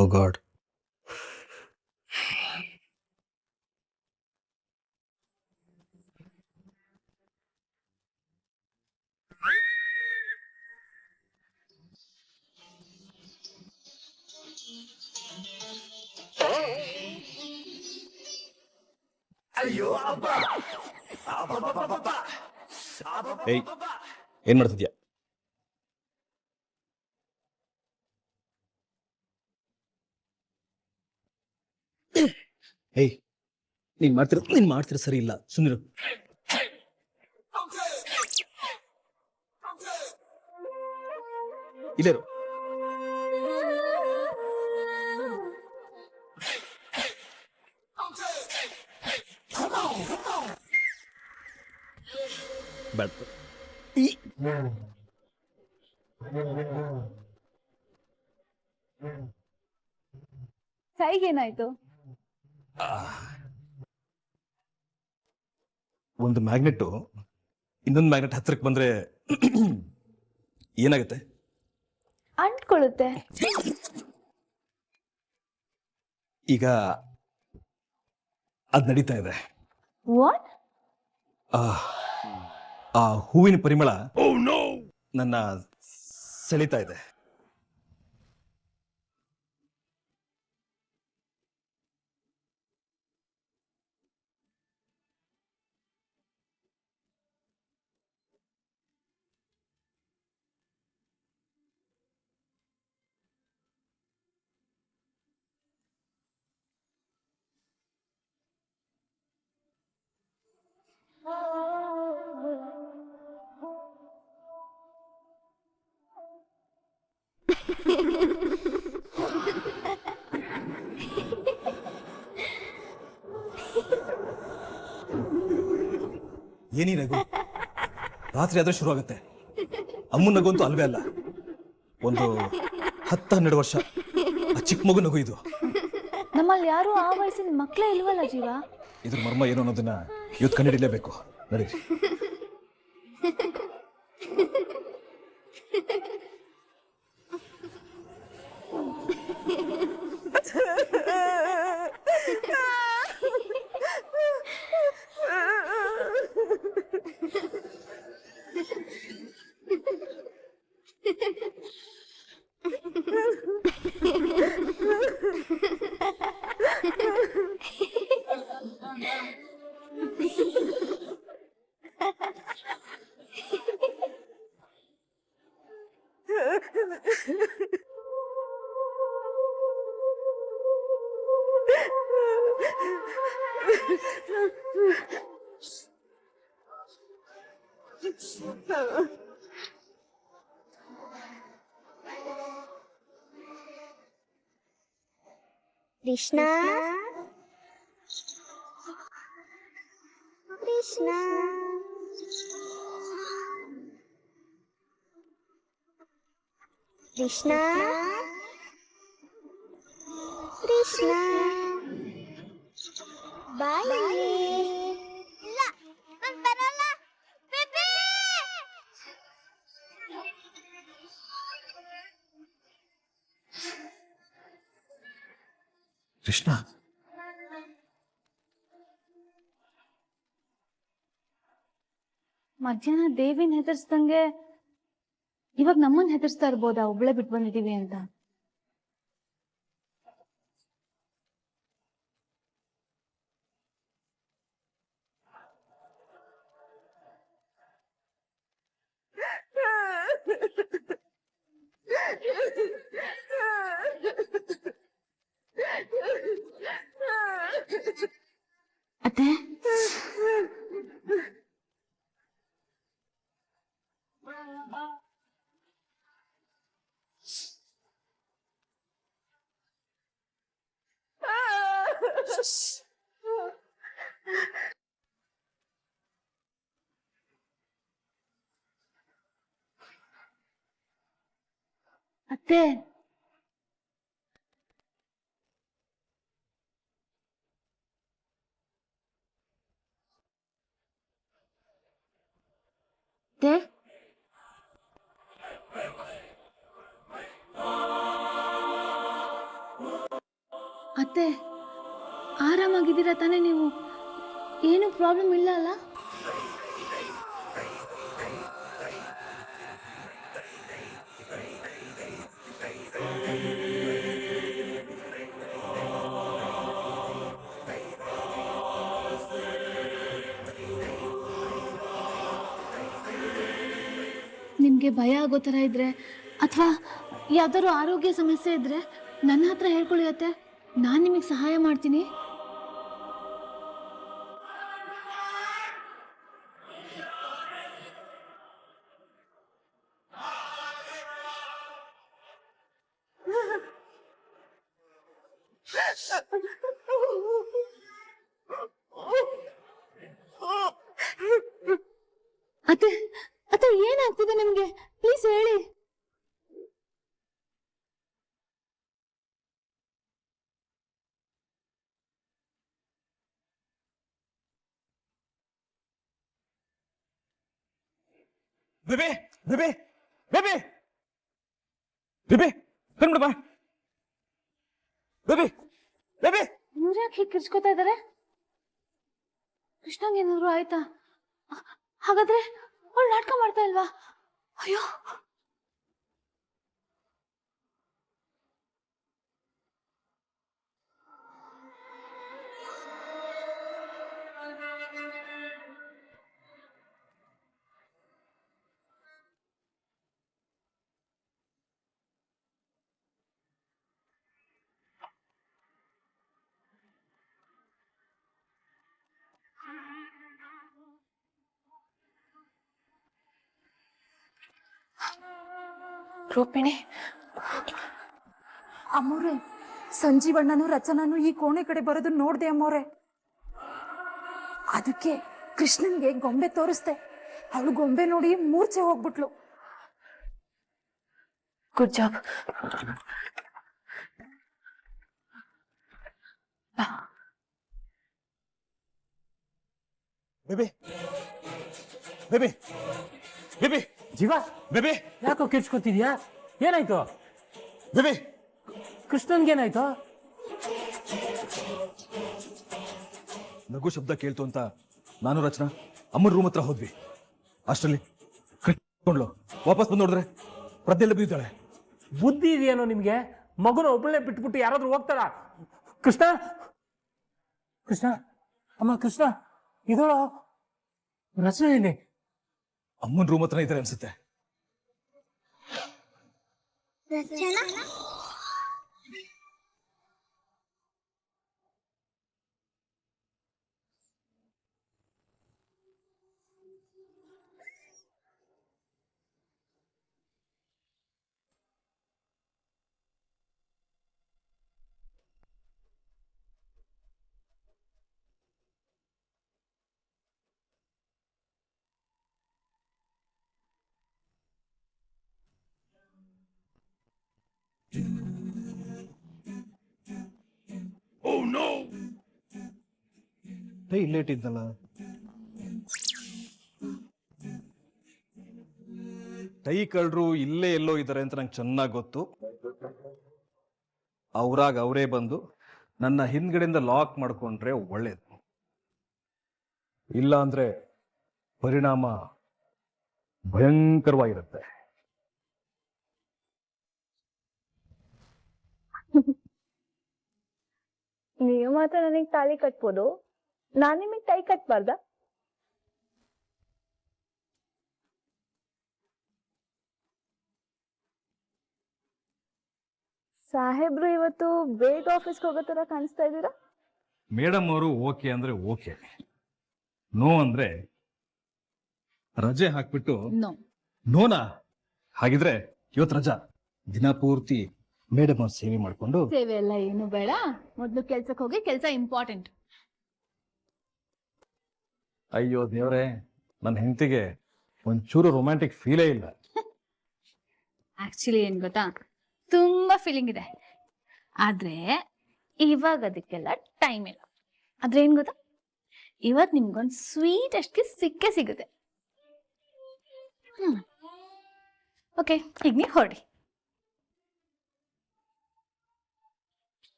ಓ god. ಏಯ್, ಏನ್ ಮಾಡ್ತಿದ್ಯಾ? ಏಯ್, ನೀನ್ ಮಾಡ್ತಿರ ಸರಿ ಇಲ್ಲ, ಸುಮ್ಮನಿರು. ಇಲ್ಲೇರು. ಬೇಡ. ಕೈಗೇನಾಯ್ತು? ಒಂದು ಮ್ಯಾಗ್ನೆಟ್ ಇನ್ನೊಂದು ಮ್ಯಾಗ್ನೆಟ್ ಹತ್ತಿರಕ್ಕೆ ಬಂದ್ರೆ ಏನಾಗುತ್ತೆ? ಅಂಟ್ಕೊಳ್ಳುತ್ತೆ. ಈಗ ಅದ್ ನಡೀತಾ ಇದೆ. ವಾಟ್? ಆ ಹೂವಿನ ಪರಿಮಳ ನನ್ನ ಸೆಳೀತಾ ಇದೆ. ಏನಿ ನಗು? ರಾತ್ರಿ ಆದ್ರೆ ಶುರು ಆಗುತ್ತೆ. ಅಮ್ಮನ ನಗು ಅಂತೂ ಅಲ್ವೇ ಅಲ್ಲ. ಒಂದು 10-12 ವರ್ಷ ಆ ಚಿಕ್ಕ ಮಗು ನಗು ಇದು. ನಮ್ಮಲ್ಲಿ ಯಾರು ಆ ವಯಸ್ಸಿನ ಮಕ್ಕಳೇ ಇಲ್ವಲ್ಲ ಜೀವ. ಇದ್ರ ಮರ್ಮ ಏನು ಅನ್ನೋದನ್ನ ಇವತ್ತು ಕಂಡುಹಿಡಿಯಲೇಬೇಕು. ನಡೀರಿ. ಕೃಷ್ಣ ಕೃಷ್ಣ ಕೃಷ್ಣ ಕೃಷ್ಣ ಬಾಯ್. ಇಲ್ಲ ನಾನು ಬರಲ್ಲ. ಬೇಬಿ ಕೃಷ್ಣ, ಮಧ್ಯಾಹ್ನ ದೇವಿನ ಹೆದರ್ಸ್ದಂಗೆ ಇವಾಗ ನಮ್ಮನ್ನ ಹೆದರ್ಸ್ತಾ ಇರ್ಬೋದಾ ಒಬ್ಳೆ ಬಿಟ್ಟು ಬಂದಿದೀವಿ ಅಂತ? ಅತ್ತೆ, ಅತ್ತೆ, ಅತ್ತೆ, ಆರಾಮಾಗಿದ್ದೀರಾ ತಾನೇ ನೀವು? ಏನು ಪ್ರಾಬ್ಲಮ್ ಇಲ್ಲ ಅಲ್ಲ? ನಿಮಗೆ ಭಯ ಆಗೋ ಥರ ಇದ್ರೆ ಅಥವಾ ಯಾವ್ದಾದ್ರು ಆರೋಗ್ಯ ಸಮಸ್ಯೆ ಇದ್ರೆ ನನ್ನ ಹತ್ರ ಹೇಳ್ಕೊಳ್ಳಿ ಅತ್ತೆ, ನಾನು ನಿಮಗೆ ಸಹಾಯ ಮಾಡ್ತೀನಿ. ಅತ್ತೆ ಅತ್ತೆ ಏನಾಗ್ತಿದೆ ನಿಮ್ಗೆ? ಪ್ಲೀಸ್ ಹೇಳಿ. ಬೇಬಿ ಬೇಬಿ ಬೇಬಿ ಬೇಬಿ ಕಣ್ಬಿಡಮ್ಮ. ಬೇಬಿ ಬೇಬಿ ಇವ್ರ್ಯಾಕೆ ಹೀಗೆ ಕಿರ್ಚ್ಕೋತಾ ಇದಾರೆ? ಕೃಷ್ಣಂಗೆ ಏನಾದ್ರು ಆಯ್ತಾ? ಹಾಗಾದ್ರೆ ಅವಳು ನಾಟಕ ಮಾಡ್ತಾ ಇಲ್ವಾ? ಅಯ್ಯೋ, ರೂಪಿಣಿ, ಅಮ್ಮೋರೆ, ಸಂಜೀವಣ್ಣನು ರಚನಾನು ಈ ಕೋಣೆ ಕಡೆ ಬರೋದು ನೋಡ್ದೆ ಅಮ್ಮೋರೆ. ಅದಕ್ಕೆ ಕೃಷ್ಣನ್ಗೆ ಗೊಂಬೆ ತೋರಿಸ್ದೆ. ಅವಳು ಗೊಂಬೆ ನೋಡಿ ಮೂರ್ಛೆ ಹೋಗ್ಬಿಟ್ಲು. Good job. Baby baby baby ಜೀವ, ಬೇಬಿ ಯಾಕೋ ಕಿರ್ಚ್ಕೊತಿದ್ಯಾ? ಏನಾಯ್ತು? ಬೇಬಿ ಕೃಷ್ಣನ್ಗೇನಾಯ್ತು? ನಗು ಶಬ್ದ ಕೇಳ್ತು ಅಂತ ನಾನು ರಚನಾ ಅಮ್ಮನ ರೂಮ್ ಹತ್ರ ಹೋದ್ವಿ. ಅಷ್ಟರಲ್ಲಿ ಕೃಷ್ಣ ವಾಪಸ್ ಬಂದು ನೋಡಿದ್ರೆ ಪ್ರಜ್ಞೆಲ್ಲ ಬಿದ್ದಾಳೆ. ಬುದ್ಧಿ ಇದೆಯೇನೋ ನಿಮ್ಗೆ? ಮಗುನ ಒಬ್ಬಳನ್ನೇ ಬಿಟ್ಬಿಟ್ಟು ಯಾರಾದ್ರೂ ಹೋಗ್ತಾರ? ಕೃಷ್ಣ ಕೃಷ್ಣ ಅಮ್ಮ, ಕೃಷ್ಣ ಇದೋಳ ರಚನೆ ಏನೇ? ಅಮ್ಮನ ರೂಮ್ ಹತ್ರ ಇದ್ದಾರೆ ಅನ್ಸುತ್ತೆ. ರಚನಾ ಇಲ್ಲೇ ಇಟ್ಟಿದ್ನಲ್ಲ. ಟೈ ಕಳ್ಳರು ಇಲ್ಲೇ ಎಲ್ಲೋ ಇದ್ದಾರೆ ಅಂತ ನಂಗೆ ಚೆನ್ನಾಗಿ ಗೊತ್ತು. ಅವ್ರಾಗ ಅವರೇ ಬಂದು ನನ್ನ ಹಿಂದ್ಗಡೆಯಿಂದ ಲಾಕ್ ಮಾಡ್ಕೊಂಡ್ರೆ ಒಳ್ಳೇದು. ಇಲ್ಲ ಅಂದ್ರೆ ಪರಿಣಾಮ ಭಯಂಕರವಾಗಿರುತ್ತೆ. ನೀವು ಮಾತ್ರ ನನಗೆ ತಾಳಿ ಕಟ್ಬೋದು, ನಾನು ನಿಮಗೆ ಟೈ ಕಟ್ಬಾರ್ದ? ಸಾಹೇಬ್ರು ಇವತ್ತು ಬೇಗ ಆಫೀಸ್ಗೆ ಹೋಗೋ ತರ ಕಾಣಿಸ್ತಾ ಇದ್ದೀರಾ? ಮೇಡಮ್ ಅವರು ಓಕೆ ಅಂದ್ರೆ ಓಕೆ, ನೋ ಅಂದ್ರೆ ರಜೆ ಹಾಕ್ಬಿಟ್ಟು ನೋನಾ? ಹಾಗಿದ್ರೆ ಇವತ್ತು ರಜಾ, ದಿನ ಪೂರ್ತಿ ಮೇಡಮ್ ಅವ್ರ ಸೇವೆ ಮಾಡ್ಕೊಂಡು. ಸೇವೆ ಎಲ್ಲ ಏನು ಬೇಡ, ಮೊದ್ಲು ಕೆಲ್ಸಕ್ಕೆ ಹೋಗಿ, ಕೆಲ್ಸ ಇಂಪಾರ್ಟೆಂಟ್. ಅಯ್ಯೋ ದೇವ್ರೆ, ನನ್ನ ಹೆಂಡತಿಗೆ ಒಂಚೂರು ರೊಮ್ಯಾಂಟಿಕ್ ಫೀಲೇ ಇಲ್ಲ. ಆಕ್ಚುಲಿ ಏನ್ ಗೊತ್ತಾ, ತುಂಬಾ ಫೀಲಿಂಗ್ ಇದೆ, ಆದ್ರೆ ಇವಾಗ ಅದಕ್ಕೆಲ್ಲ ಟೈಮ್ ಇಲ್ಲ. ಆದ್ರೆ ಏನ್ ಗೊತ್ತಾ, ಇವತ್ ನಿಮ್ಗೊಂದು ಸ್ವೀಟ್ ಅಷ್ಟಕ್ಕೆ ಸಿಕ್ಕೇ ಸಿಗುತ್ತೆ. ಓಕೆ, ಈಗ ನೀವು ಹೊರಡಿ.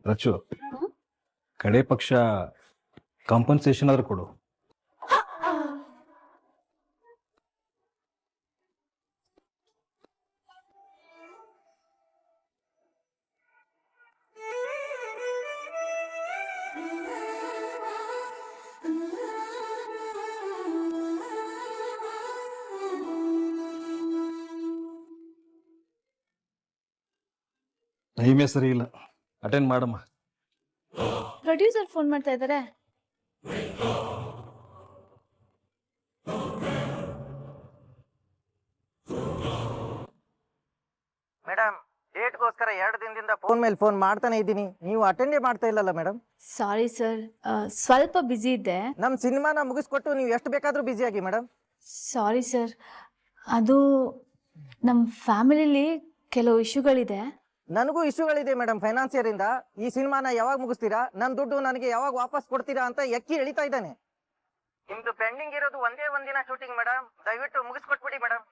ರಚು, ಕಡೆ ಪಕ್ಷ ಕಾಂಪನ್ಸೇಷನ್ ಆದ್ರೂ ಕೊಡು. ಟೈಮೇ ಸರಿ ಇಲ್ಲ, ಅಟೆಂಡ್ ಮಾಡಮ್ಮ. ಪ್ರೊಡ್ಯೂಸರ್ ಫೋನ್ ಮಾಡ್ತಾ ಇದ್ದಾರೆ. ಮೇಡಮ್, ಡೇಟ್ಗೋಸ್ಕರ 2 ದಿನದಿಂದ ಫೋನ್ ಮೇಲೆ ಫೋನ್ ಮಾಡ್ತಾನೆ ಇದ್ದೀನಿ, ನೀವು ಅಟೆಂಡೇ ಮಾಡ್ತಾ ಇಲ್ಲಲ್ಲ ಮೇಡಮ್. ಸಾರಿ ಸರ್, ಸ್ವಲ್ಪ ಬ್ಯುಸಿ ಇದ್ದೆ. ನಮ್ಮ ಸಿನಿಮಾನ ಮುಗಿಸ್ಕೊಟ್ಟು ನೀವು ಎಷ್ಟು ಬೇಕಾದರೂ ಬ್ಯುಸಿಯಾಗಿ ಮೇಡಮ್. ಸಾರಿ ಸರ್, ಅದು ನಮ್ಮ ಫ್ಯಾಮಿಲಿಲಿ ಕೆಲವು ಇಶ್ಯೂಗಳಿದೆ. ನನಗೂ ಇಶ್ಯೂಗಳಿದೆ ಮೇಡಮ್ ಫೈನಾನ್ಸಿಯರ್ ಇಂದ. ಈ ಸಿನಿಮಾನ ಯಾವಾಗ ಮುಗಿಸ್ತೀರಾ, ನನ್ನ ದುಡ್ಡು ನನಗೆ ಯಾವಾಗ ವಾಪಸ್ ಕೊಡ್ತೀರಾ ಅಂತ ಎಕ್ಕಿ ಎಳಿತಾ ಇದ್ದಾನೆ. ನಿಮ್ದು ಪೆಂಡಿಂಗ್ ಇರೋದು ಒಂದೇ ಒಂದಿನ ಶೂಟಿಂಗ್ ಮೇಡಮ್, ದಯವಿಟ್ಟು ಮುಗಿಸ್ಕೊಟ್ಬಿಡಿ ಮೇಡಮ್.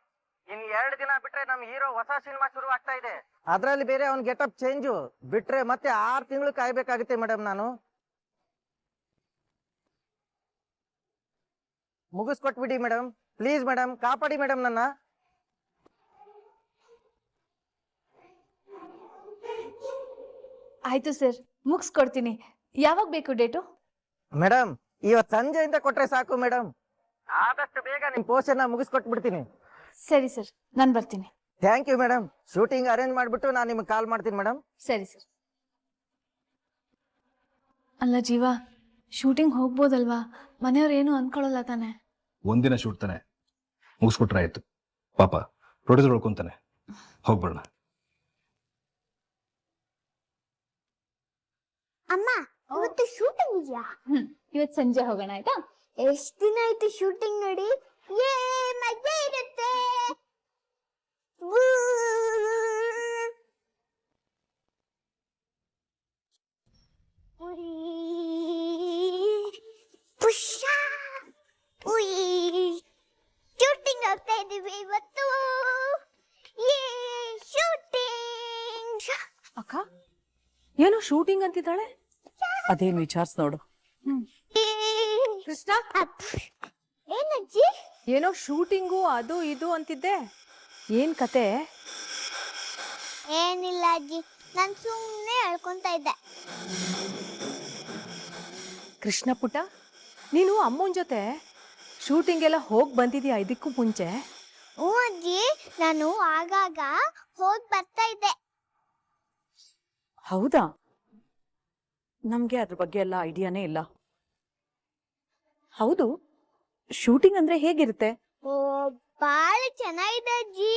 ಇನ್ನು 2 ದಿನ ಬಿಟ್ರೆ ನಮ್ಮ ಹೀರೋ ಹೊಸ ಸಿನಿಮಾ ಶುರು ಆಗ್ತಾ ಇದೆ. ಅದ್ರಲ್ಲಿ ಬೇರೆ ಅವ್ನ ಗೆಟಪ್ ಚೇಂಜು ಬಿಟ್ರೆ ಮತ್ತೆ 6 ತಿಂಗಳು ಕಾಯ್ಬೇಕಾಗುತ್ತೆ ಮೇಡಮ್. ನಾನು ಮುಗಿಸ್ಕೊಟ್ಬಿಡಿ ಮೇಡಮ್, ಪ್ಲೀಸ್ ಮೇಡಮ್, ಕಾಪಾಡಿ ಮೇಡಮ್ ನನ್ನ. ಆಯ್ತು ಸರ್, ಮುಗಿಸ್ಕೊಡ್ತೀನಿ. ಯಾವಾಗ ಬೇಕು ಡೇಟು? ಮೇಡಮ್, ಇವತ್ತು ಸಂಜೆಯಿಂದ ಕೊಟ್ರೆ ಸಾಕು ಮೇಡಮ್. ಆದಷ್ಟು ಬೇಗ ನಿಮ್ ಪೋಸ್ಟರ್ನ ಮುಗಿಸ್ಕೊಟ್ಬಿಡ್ತೀನಿ. ಸರಿ ಸರ್, ನಾನು ಬರ್ತೀನಿ. Thank you madam. Shooting arrange ಮಾಡ್ಬಿಟ್ಟು ನಾನು ನಿಮ್ಗೆ ಕಾಲ್ ಮಾಡ್ತೀನಿ ಮೇಡಮ್. ಸರಿ ಸರ್. ಅಲ್ಲ ಜೀವ, ಶೂಟಿಂಗ್ ಹೋಗ್ಬೋದಲ್ವಾ? ಮನೆಯವ್ರು ಏನು ಅನ್ಕೊಳ್ಳಲ್ಲ ತಾನೆ? ಒಂದಿನ ಶೂಟ್ ತಾನೆ, ಮುಗಿಸ್ಕೊಟ್ರೆ ಆಯ್ತು. ಪಾಪ ಪ್ರೊಡ್ಯೂಸರ್ ಹೊಡ್ಕೊಂತಾನೆ, ಹೋಗ್ಬಿಡೋಣ. ಅಮ್ಮ, ಇವತ್ತು ಶೂಟಿಂಗ್ ಇದೆಯಾ? ಇವತ್ತು ಸಂಜೆ ಹೋಗೋಣ, ಆಯ್ತಾ? ಎಷ್ಟ್ ದಿನ ಆಯ್ತು ಶೂಟಿಂಗ್ ನೋಡಿ. ಏ ಮಜಾ ಇರುತ್ತೆ. ಶೂಟಿಂಗ್ ಹೋಗ್ತಾ ಇದೀವಿ ಇವತ್ತು. ಏ ಶೂಟಿಂಗ್. ಅಕ್ಕ ಏನೋ ಶೂಟಿಂಗ್ ಅಂತಿದ್ದಾಳೆ, ಅದೇನು ವಿಚಾರಿಸ್ ನೋಡು. ಕೃಷ್ಣ, ಏನಜ್ಜಿ? ಏನೋ ಶೂಟಿಂಗು ಅದು ಇದು ಅಂತಿದ್ದೆ, ಏನ್ ಕತೆ? ಏನಿಲ್ಲ ಅಜ್ಜಿ, ನಾನು ಸುಮ್ಮನೆ ಹೇಳ್ಕೊಂತ ಇದ್ದೆ. ಕೃಷ್ಣ ಪುಟ್ಟ, ನೀನು ಅಮ್ಮನ ಜೊತೆ ಶೂಟಿಂಗ್ ಎಲ್ಲ ಹೋಗಿ ಬಂದಿದ್ಯಾ ಇದಕ್ಕೂ ಮುಂಚೆ? ಹ್ಞೂ ಅಜ್ಜಿ, ನಾನು ಆಗಾಗ ಹೋಗಿ ಬರ್ತಾ ಇದ್ದೆ. ಹೌದಾ? ನಮ್ಗೆ ಅದ್ರ ಬಗ್ಗೆ ಎಲ್ಲ ಐಡಿಯಾನೇ ಇಲ್ಲ. ಹೌದು, ಶೂಟಿಂಗ್ ಅಂದ್ರೆ ಹೇಗಿರುತ್ತೆ? ಓ, ಬಹಳ ಚೆನ್ನಾಗಿದೆ ಅಜ್ಜಿ.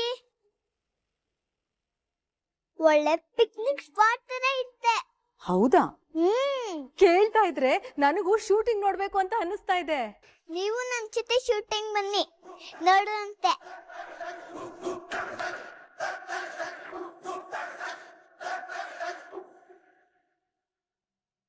ಒಳ್ಳೆ ಪಿಕ್ನಿಕ್ ಸ್ಪಾಟ್ ತರ ಇತ್ತೆ. ಹೌದಾ? ಕೇಳ್ತಾ ಇದ್ರೆ ನನಗೂ ಶೂಟಿಂಗ್ ನೋಡ್ಬೇಕು ಅಂತ ಅನ್ನಿಸ್ತಾ ಇದೆ. ನೀವು ನನ್ನ ಜೊತೆ ಶೂಟಿಂಗ್ ಬನ್ನಿ, ನೋಡುವಂತೆ.